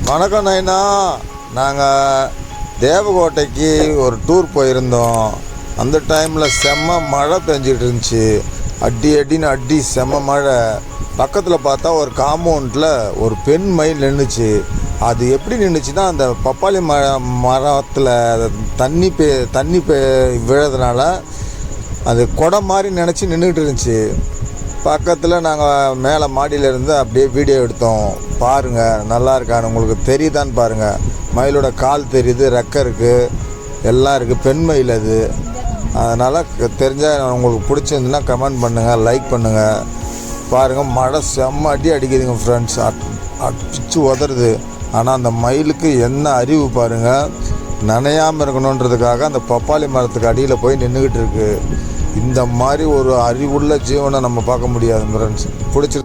வணக்கம் நைனா. நாங்கள் தேவகோட்டைக்கு ஒரு டூர் போயிருந்தோம். அந்த டைமில் செம்ம மழை பெஞ்சிட்டு இருந்துச்சு. அடின்னு செம்ம மழை. பக்கத்தில் பார்த்தா ஒரு காம்பவுண்டில் ஒரு பெண் மயில் நின்றுச்சு. அது எப்படி நின்றுச்சுன்னா, அந்த பப்பாளி மரத்தில் தண்ணி விழுறதுனால அது குடம் மாதிரி நினச்சி நின்றுக்கிட்டு இருந்துச்சு. பக்கத்தில் நாங்கள் மேலே மாடியிலேருந்து அப்படியே வீடியோ எடுத்தோம். பாருங்கள், நல்லா இருக்கான்னு உங்களுக்கு தெரியுதான்னு பாருங்கள். மயிலோட கால் தெரியுது, ரெக்கை இருக்குது, எல்லாம் இருக்குது. பெண் மயில் அது. அதனால் தெரிஞ்சால் உங்களுக்கு பிடிச்சிருந்துன்னா கமெண்ட் பண்ணுங்கள், லைக் பண்ணுங்கள். பாருங்கள், மழை செம்ம அடிக்குதுங்க ஃப்ரெண்ட்ஸ். பிச்சு உதறுது. ஆனால் அந்த மயிலுக்கு என்ன அறிவு பாருங்கள். நனையாமல் இருக்கணுன்றதுக்காக அந்த பப்பாளி மரத்துக்கு அடியில் போய் நின்றுக்கிட்டு இருக்குது. இந்த மாதிரி ஒரு அறிவுள்ள ஜீவனை நம்ம பார்க்க முடியாது ஃப்ரெண்ட்ஸ். பிடிச்சி